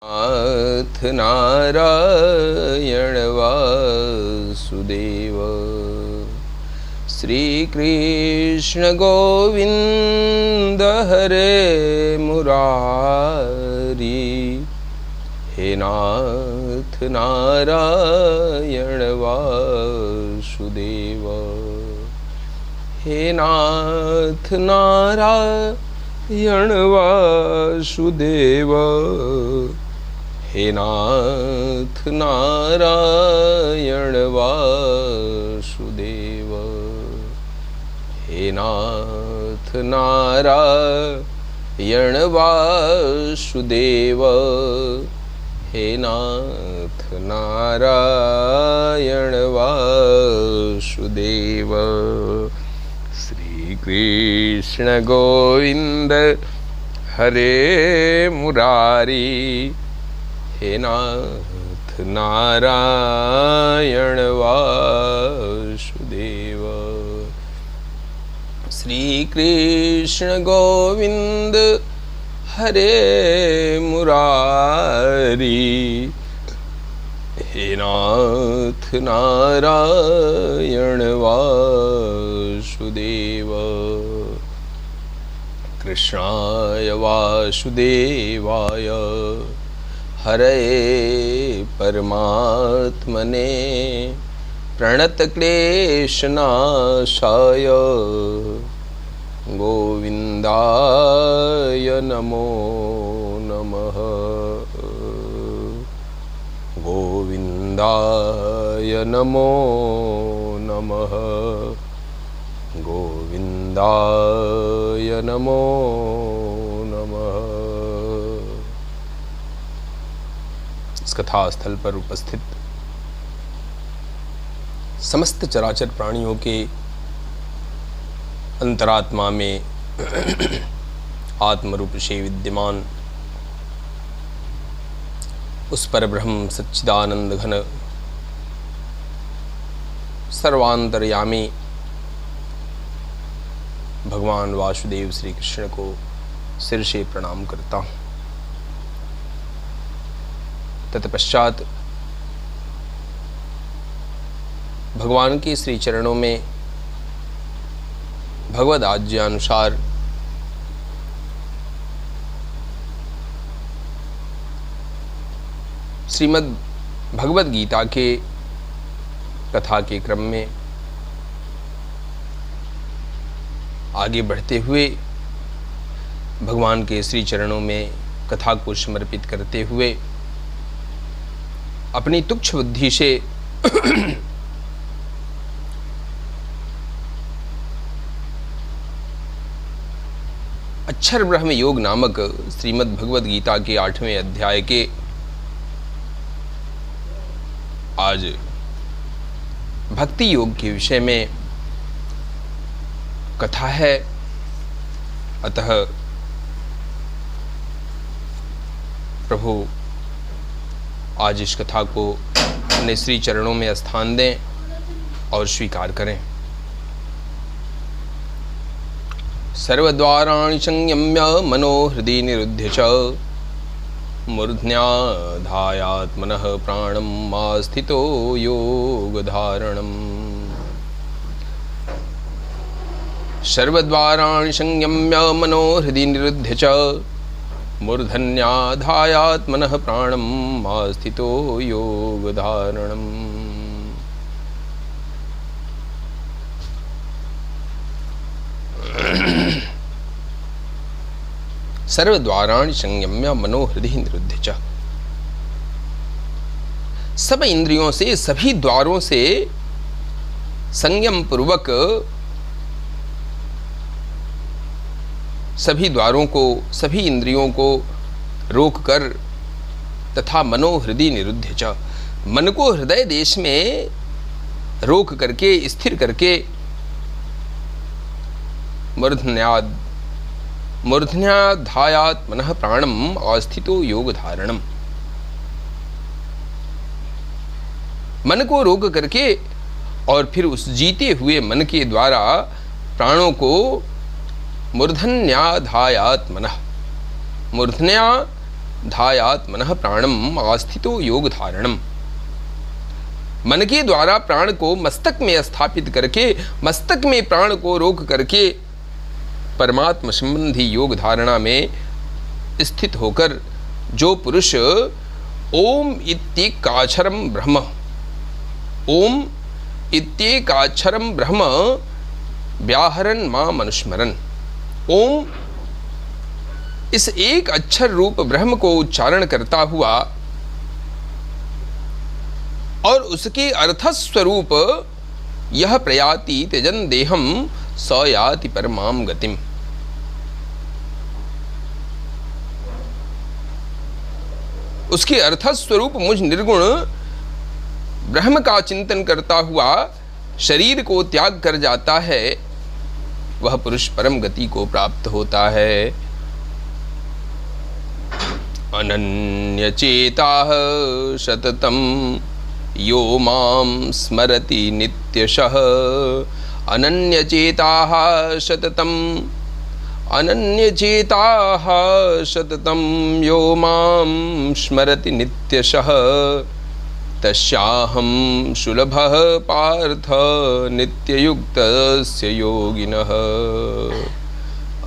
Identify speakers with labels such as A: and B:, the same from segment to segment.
A: नाथ नारायण वासुदेव। श्री कृष्ण गोविंद हरे मुरारी। हे नाथ नारायण वासुदेव। हे नाथ नारायण वासुदेव। हे नाथ नारायण वासुदेव। हे नाथ नारायण वासुदेव। हे नाथ नारायण वासुदेव। श्री कृष्ण गोविंद हरे मुरारी। हे नाथ नारायण वासुदेव। श्री कृष्ण गोविंद हरे मुरारी। हे नाथ नारायण वासुदेव। कृष्णाय वासुदेवाय हरये परमात्मने प्रणतक्लेशनाशाय गोविन्दाय नमो नमः। गोविन्दाय नमो नमः। गोविन्दाय नमो नमः। इस कथा स्थल पर उपस्थित समस्त चराचर प्राणियों के अंतरात्मा में आत्मरूप से विद्यमान उस पर ब्रह्म सच्चिदानंद घन सर्वांतर्यामी भगवान वासुदेव श्री कृष्ण को सिर से प्रणाम करता हूँ। तत्पश्चात भगवान के श्री चरणों में भगवद आज्ञानुसार श्रीमद् भगवद गीता के कथा के क्रम में आगे बढ़ते हुए भगवान के श्री चरणों में कथा को समर्पित करते हुए अपनी तुच्छ बुद्धि से अक्षर ब्रह्म योग नामक श्रीमद् भगवद गीता के 8वें अध्याय के आज भक्ति योग के विषय में कथा है। अतः प्रभु आज इस कथा को अपने श्री चरणों में स्थान दें और स्वीकार करें। सर्वद्वाराणि संयम्य मनोहृदि निरुध्य च मूर्ध्न्याधायात्मनः प्राणम् आस्थितो योगधारणम्। सर्वद्वाराणि संयम्य मनोहृदि निरुध्य च मूर्धन्याधायात्मनः प्राणम् आस्थितो योगधारणम्। सर्वद्वाराणि संयम्य मनोहृदि निरुध्य च। सब इंद्रियों से, सभी द्वारों से संयम पूर्वक सभी द्वारों को, सभी इंद्रियों को रोककर तथा मनोहृदि निरुध्य च, मन को हृदय देश में रोक करके, स्थिर करके मूर्धन्याधायात् मनः प्राणम अवस्थितो योग धारणम। मन को रोक करके और फिर उस जीते हुए मन के द्वारा प्राणों को मूर्धन्याधायात् मनः, मूर्धन्या धायात मनः प्राणम आस्थितो योग धारणम। मन के द्वारा प्राण को मस्तक में स्थापित करके, मस्तक में प्राण को रोक करके परमात्मा संबंधी योग धारणा में स्थित होकर जो पुरुष ओम इत्येकाक्षरम ब्रह्म, ओम इत्येकाक्षरम ब्रह्म व्याहरन् माम अनुस्मरन्, ओम इस एक अक्षर रूप ब्रह्म को उच्चारण करता हुआ और उसके अर्थ स्वरूप यह प्रयाति त्यजन देहम स याति परमाम गतिम। उसके अर्थ स्वरूप मुझ निर्गुण ब्रह्म का चिंतन करता हुआ शरीर को त्याग कर जाता है, वह पुरुष परम गति को प्राप्त होता है। अनन्य चेताः सततम यो मां स्मरति नित्यशः, अनन्य चेताः सततम, अनन्य चेताः सततम यो मां स्मरति नित्यशः, तस्याहं सुलभः पार्थ नित्ययुक्तस्य योगिनः।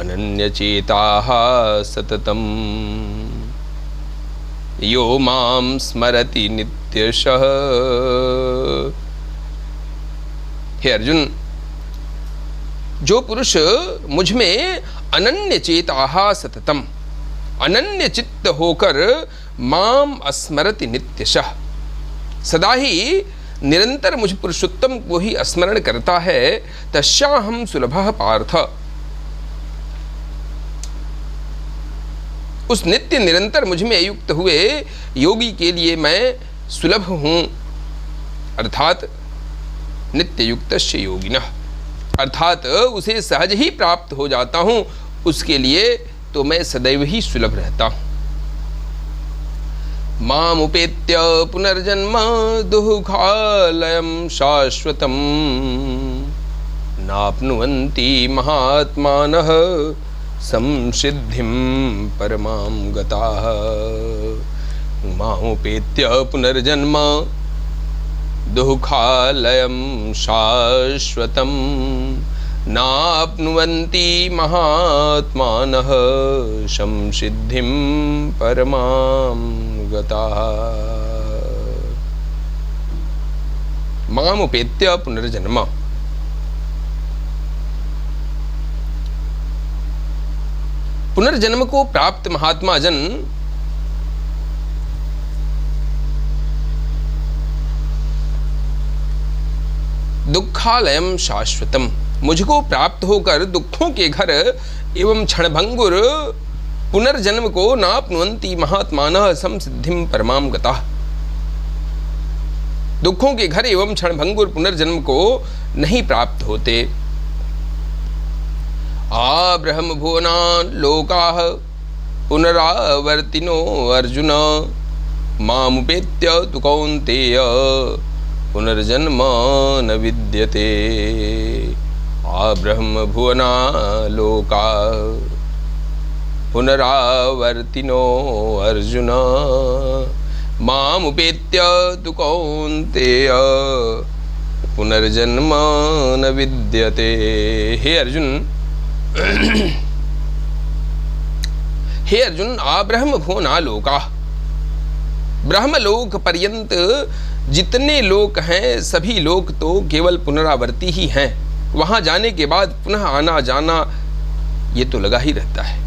A: अनन्य चेताः सततम यो मां स्मरति नित्यशः। हे अर्जुन, जो पुरुष मुझ में अनन्य चेताः सततम, अनन्य चित्त होकर माम स्मरति नित्यशः, सदा ही निरंतर मुझ पुरुषोत्तम को ही स्मरण करता है, तस्याहं सुलभः पार्थ, उस नित्य निरंतर मुझ में युक्त हुए योगी के लिए मैं सुलभ हूं, अर्थात नित्य युक्तस्य योगिनः, अर्थात उसे सहज ही प्राप्त हो जाता हूं, उसके लिए तो मैं सदैव ही सुलभ रहता हूं। मामुपेत्य पुनर्जन्म दुःखालयं शाश्वतम् नाप्नुवन्ति महात्मानः संसिद्धिं परमां गताः। मामुपेत्य पुनर्जन्म दुःखालयं शाश्वतम् नाप्नुवन्ति महात्मानः संसिद्धिं परमां गताः। मामुपेत्य पुनर्जन्म, पुनर्जन्म को प्राप्त महात्मा जन दुःखालयम शाश्वतम, मुझको प्राप्त होकर दुखों के घर एवं क्षणभंगुर पुनर्जन्म को नाप्नुवन्ति महात्मानः संसिद्धिं परमां गताः, दुखों के घर एवं क्षणभंगुर पुनर्जन्म को नहीं प्राप्त होते। आ ब्रह्म भुवनान् लोकाः पुनरावर्तिनो अर्जुन मामुपेत्य तु कौन्तेय पुनर्जन्म न विद्यते। आ ब्रह्म भुवना लोका पुनरावर्तिनो अर्जुन मामुपेत्य तु कौन्तेय पुनर्जन्म न विद्यते। हे अर्जुन, हे अर्जुन, आ ब्रह्म भुवना लोका, ब्रह्मलोक पर्यंत जितने लोक हैं सभी लोक तो केवल पुनरावर्ती ही हैं, वहां जाने के बाद पुनः आना जाना ये तो लगा ही रहता है,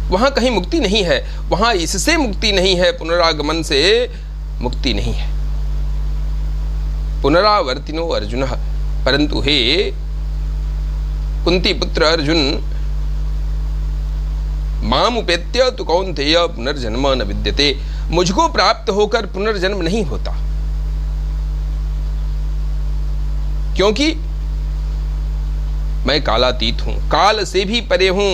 A: वहां कहीं मुक्ति नहीं है, वहां इससे मुक्ति नहीं है, पुनरागमन से मुक्ति नहीं है। पुनरावर्तिनो अर्जुन, परंतु हे कुंती पुत्र अर्जुन, मामुपेत्य तु कौन्तेय पुनर्जन्म न विद्यते, मुझको प्राप्त होकर पुनर्जन्म नहीं होता, क्योंकि मैं कालातीत हूं, काल से भी परे हूं,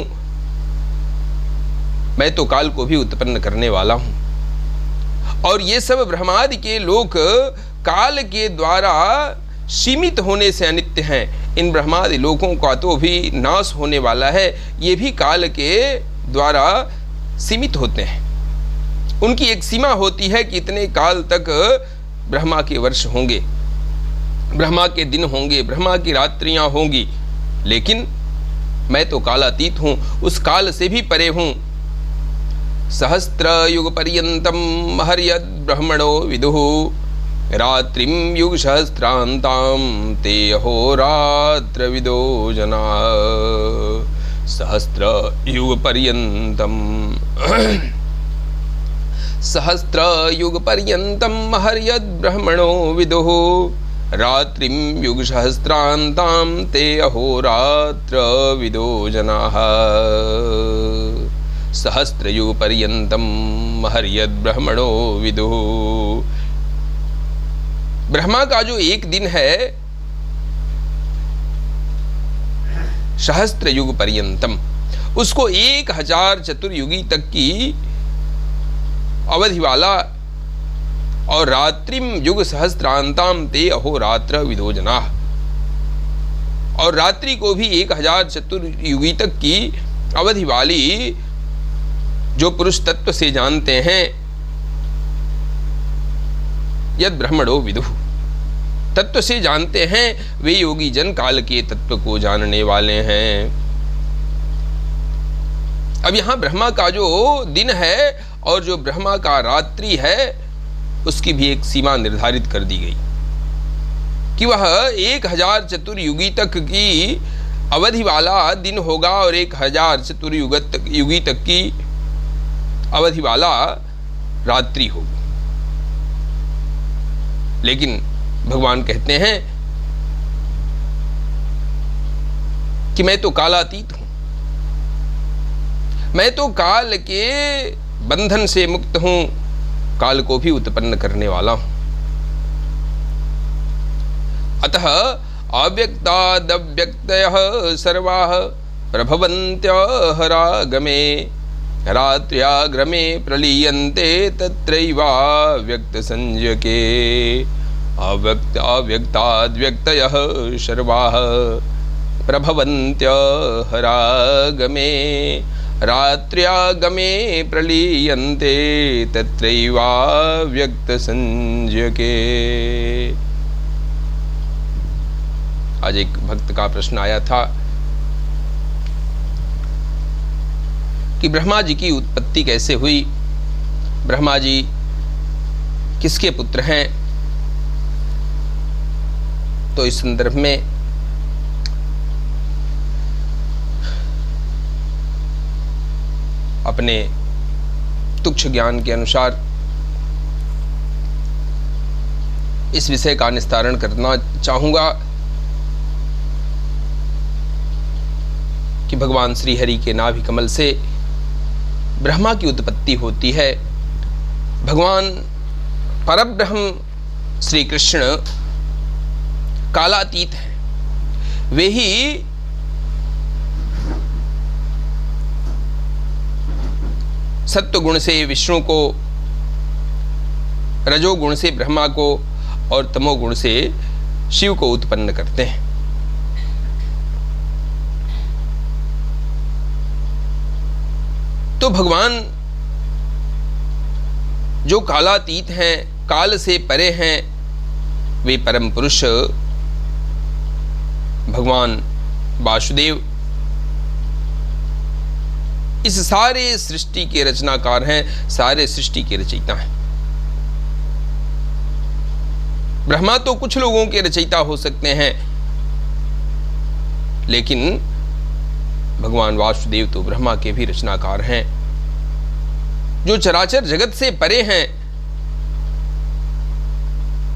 A: मैं तो काल को भी उत्पन्न करने वाला हूं। और ये सब ब्रह्मादि के लोक काल के द्वारा सीमित होने से अनित्य हैं, इन ब्रह्मादि लोकों का तो भी नाश होने वाला है, ये भी काल के द्वारा सीमित होते हैं। उनकी एक सीमा होती है कि इतने काल तक ब्रह्मा के वर्ष होंगे, ब्रह्मा के दिन होंगे, ब्रह्मा की रात्रियां होंगी। लेकिन मैं तो कालातीत हूं, उस काल से भी परे हूं। सहस्त्र युग पर्यंतम हर्यद ब्रह्मणो विदुः रात्रिम युग सहस्त्रांताम ते अहोरात्र विदो जना। सहस्त्र युग पर्यंतम सहस्त्र युग पर्यंतम हर्यद ब्रह्मणो विदुः रात्रिम युग सहस्त्रांताम ते अहोरात्र विदो जनाः। सहस्त्र युग पर्यंतम हर्यद ब्रह्मणो विदुः। ब्रह्मा का जो एक दिन है, सहस्त्र युग पर्यंतम, उसको 1000 चतुर्युगी तक की अवधि वाला, और रात्रिम युग सहस्त्रांताम ते अहोरात्र विदो जनाः, और रात्रि को भी 1000 चतुर्युगी तक की अवधि वाली जो पुरुष तत्व से जानते हैं, यद ब्रह्मणो विदुः, तत्व से जानते हैं, वे योगी जन काल के तत्व को जानने वाले हैं। अब यहां ब्रह्मा का जो दिन है और जो ब्रह्मा का रात्रि है, उसकी भी एक सीमा निर्धारित कर दी गई कि वह 1000 चतुर्युगी तक की अवधि वाला दिन होगा और 1000 चतुर्युगी तक की अवधि वाला रात्रि होगी। लेकिन भगवान कहते हैं कि मैं तो कालातीत हूं, मैं तो काल के बंधन से मुक्त हूं, काल को भी उत्पन्न करने वाला हूं। अतः अव्यक्तादव्यक्तयः सर्वाः प्रभवन्त्यः रागमे रात्र्याग्रमे प्रलीयन्ते तत्रैवाव्यक्त संज्ञके। अव्यक्ताद्व्यक्तयः सर्वाः प्रभवन्त्यः रागमे रात्र्यागमे प्रलीयन्ते तत्रैवाव्यक्त संज्ञके। आज एक भक्त का प्रश्न आया था कि ब्रह्मा जी की उत्पत्ति कैसे हुई, ब्रह्मा जी किसके पुत्र हैं। तो इस संदर्भ में अपने तुच्छ ज्ञान के अनुसार इस विषय का निस्तारण करना चाहूंगा कि भगवान श्री हरि के नाभि कमल से ब्रह्मा की उत्पत्ति होती है। भगवान परब्रह्म श्री कृष्ण कालातीत हैं, वे ही सत्वगुण से विष्णु को, रजोगुण से ब्रह्मा को और तमोगुण से शिव को उत्पन्न करते हैं। तो भगवान जो कालातीत हैं, काल से परे हैं, वे परम पुरुष भगवान वासुदेव इस सारे सृष्टि के रचनाकार हैं, सारे सृष्टि के रचयिता हैं। ब्रह्मा तो कुछ लोगों के रचयिता हो सकते हैं, लेकिन भगवान वासुदेव तो ब्रह्मा के भी रचनाकार हैं। जो चराचर जगत से परे हैं,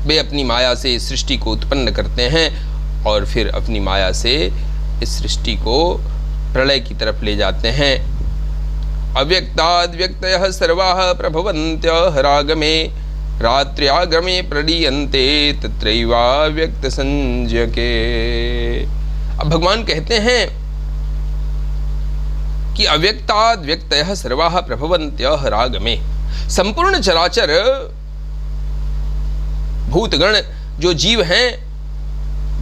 A: वे अपनी माया से इस सृष्टि को उत्पन्न करते हैं और फिर अपनी माया से इस सृष्टि को प्रलय की तरफ ले जाते हैं। अव्यक्ताद्व्यक्तयः सर्वाः प्रभवन्त्यः रागमे रात्र्यागमे प्रलीयन्ते तत्रैवाव्यक्त संज्ञके। अब भगवान कहते हैं कि अव्यक्ताद्व्यक्तयः सर्वाः प्रभवन्त्यः रागमे, संपूर्ण चराचर भूतगण जो जीव हैं,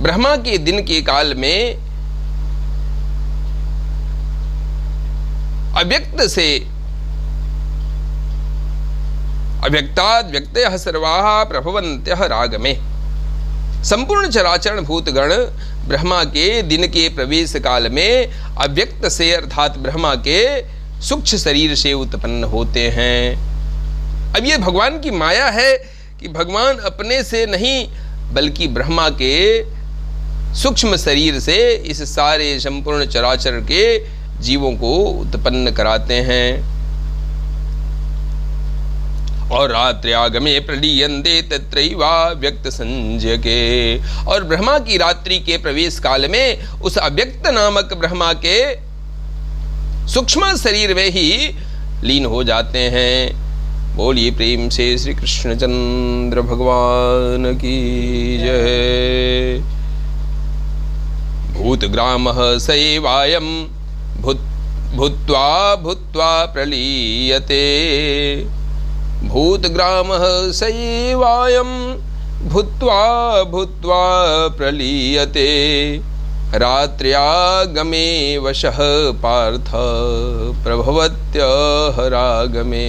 A: ब्रह्मा के दिन के काल में अव्यक्त से अव्यक्ताद् व्यक्तयः सर्वाः प्रभवन्त्यः रागमे। संपूर्ण चराचरण भूतगण ब्रह्मा के दिन के प्रवेश काल में अव्यक्त से अर्थात ब्रह्मा के सूक्ष्म शरीर से उत्पन्न होते हैं। अब ये भगवान की माया है कि भगवान अपने से नहीं बल्कि ब्रह्मा के सूक्ष्म शरीर से इस सारे संपूर्ण चराचर के जीवों को उत्पन्न कराते हैं। और रात्र्यागमे प्रलीयन्ते तत्रैवा व्यक्त संजय के, और ब्रह्मा की रात्रि के प्रवेश काल में उस अव्यक्त नामक ब्रह्मा के सूक्ष्म शरीर में ही लीन हो जाते हैं। बोलिए प्रेम से श्री कृष्णचंद्र भगवान की जय। भूतग्रामः सैवायं भूत्वा भूत्वा प्रलीयते। भूतग्रामः सैवायं भूत्वा भूत्वा प्रलीयते। रात्र्यागमे वशः पार्थ प्रभवत्यः रागमे।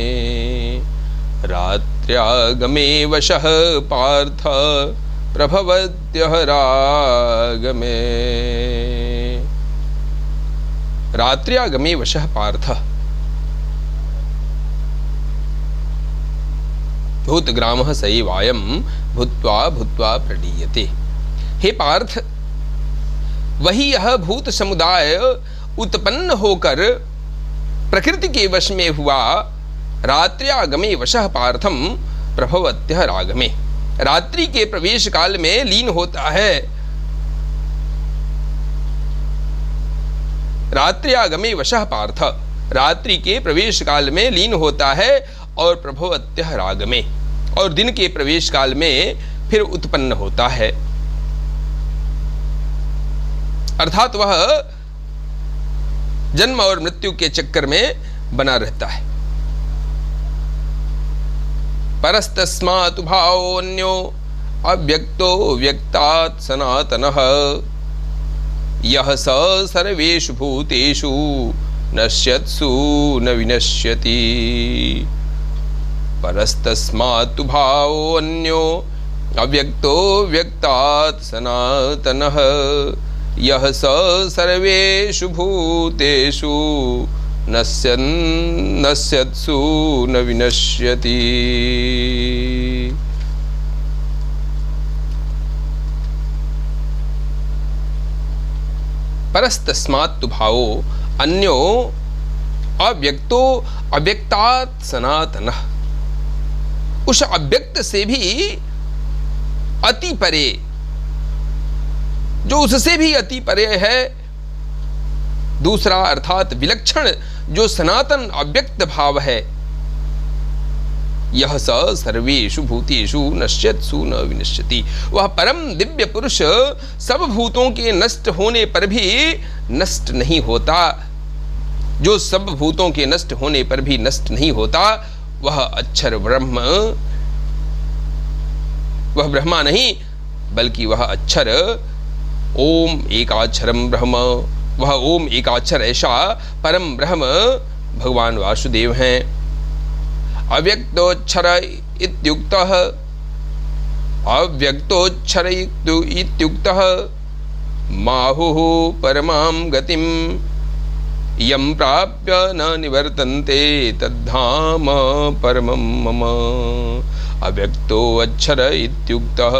A: रात्र्यागमे वशः पार्थ प्रभवत्यः रागमे। रात्र्यागमे वशः पार्थ भूतग्रामः सैवायं भूत्वा भूत्वा प्रलीयते। हे पार्थ, वही यह भूत समुदाय उत्पन्न होकर प्रकृति के वश में हुआ। रात्र्यागमे वशः पार्थम प्रभवत्यः रागमे। रात्रि के प्रवेश काल में लीन होता है। रात्र्यागमे वशः पार्थ, रात्रि के प्रवेश काल में लीन होता है और प्रभवत्यः रागमे, और दिन के प्रवेश काल में फिर उत्पन्न होता है। अर्थात वह जन्म और मृत्यु के चक्कर में बना रहता है। परस्तस्मात् भावोऽन्यो अव्यक्तो व्यक्तात् सनातनः यः स सर्वेषु भूतेषु नश्यत्सु न विनश्यति। परस्तस्मात् भावोऽन्यो अव्यक्तो व्यक्तात् सनातनः यः स सर्वेषु भूतेषु नश्यत्सु न विनश्यति। परस्तस्मात् भावो अन्यो अव्यक्तो अव्यक्तात् सनातनः। उस अव्यक्त से भी अति परे, जो उससे भी अति परे है, दूसरा अर्थात विलक्षण जो सनातन अव्यक्त भाव है, यह स सर्वेषु भूतेषु नश्यत्सु न विनश्यति। वह परम दिव्य पुरुष सब भूतों के नष्ट होने पर भी नष्ट नहीं होता। जो सब भूतों के नष्ट होने पर भी नष्ट नहीं होता, वह अक्षर ब्रह्म, वह ब्रह्मा नहीं बल्कि वह अक्षर ओम एकाक्षरम ब्रह्म, वह ओम एकाक्षर ऐसा परम ब्रह्म भगवान वासुदेव हैं। अव्यक्तोक्षर इत्युक्तः, अव्यक्तोक्षर इत्युक्तः माहुः परमां गतिं यं प्राप्य न निवर्तन्ते तद्धाम परमं मम। अव्यक्तो अक्षर इत्युक्तः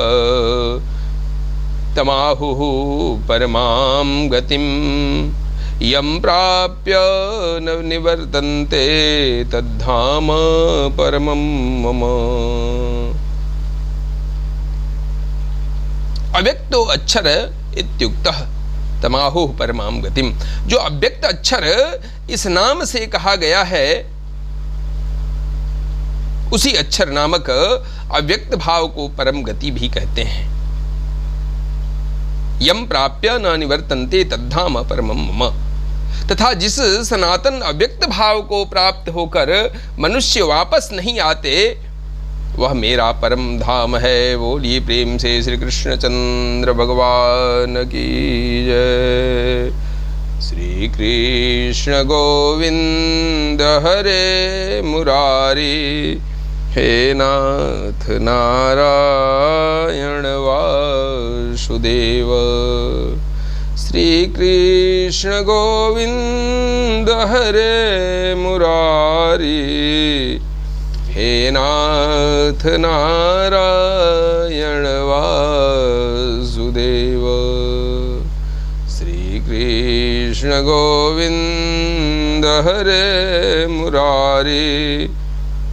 A: तमाहुः परमां गतिं यं प्राप्य न निवर्तन्ते तद्धाम परमं मम। अव्यक्तो अक्षर इत्युक्तः तमाहुः परमां गतिम। जो अव्यक्त अक्षर इस नाम से कहा गया है, उसी अक्षर नामक अव्यक्त भाव को परम गति भी कहते हैं। यम प्राप्य न निवर्तन्ते तद्धाम परमं मम। तथा जिस सनातन अव्यक्त भाव को प्राप्त होकर मनुष्य वापस नहीं आते, वह मेरा परम धाम है। बोलिए प्रेम से श्री कृष्णचंद्र भगवान की जय। श्री कृष्ण गोविंद हरे मुरारी हे नाथ नारायण वासुदेव। श्री कृष्ण गोविंद हरे मुरारी, हे नाथ नारायण वासुदेव। श्री कृष्ण गोविंद हरे मुरारी,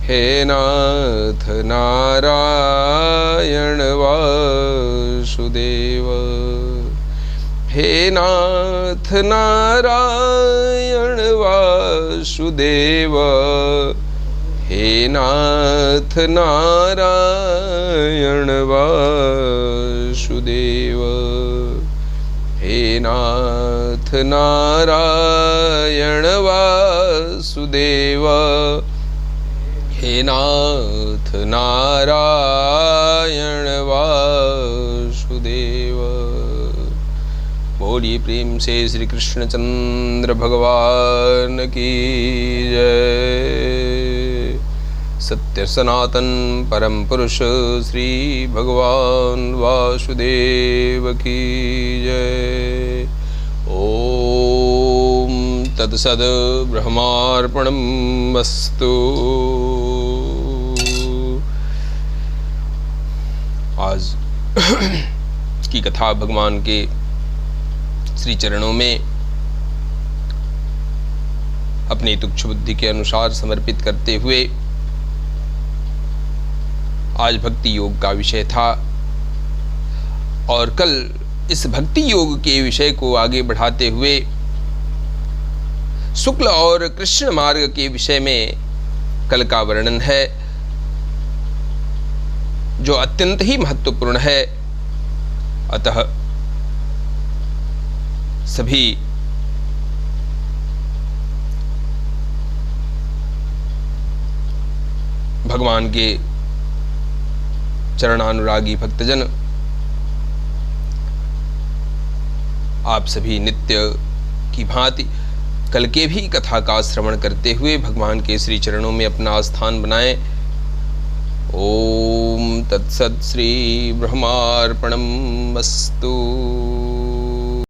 A: हे नाथ नारायण वासुदेव। हे नाथ नारायण वासुदेव, हे नाथ नारायण वासुदेव। हे नाथ नारायण वासुदेव, हे नाथ नारायण वासुदेव। बोलिए प्रेम से श्री कृष्णचंद्र भगवान की जय। सत्य सनातन परम पुरुष श्री भगवान वासुदेव की जय। ओम तत्सद ब्रह्मार्पणमस्तु। आज की कथा भगवान के श्री चरणों में अपनी तुच्छ बुद्धि के अनुसार समर्पित करते हुए आज भक्ति योग का विषय था, और कल इस भक्ति योग के विषय को आगे बढ़ाते हुए शुक्ल और कृष्ण मार्ग के विषय में कल का वर्णन है, जो अत्यंत ही महत्वपूर्ण है। अतः सभी भगवान के चरणानुरागी भक्तजन आप सभी नित्य की भांति कल के भी कथा का श्रवण करते हुए भगवान के श्री चरणों में अपना स्थान बनाएं। ओम तत्सत् श्री ब्रह्मार्पणमस्तु।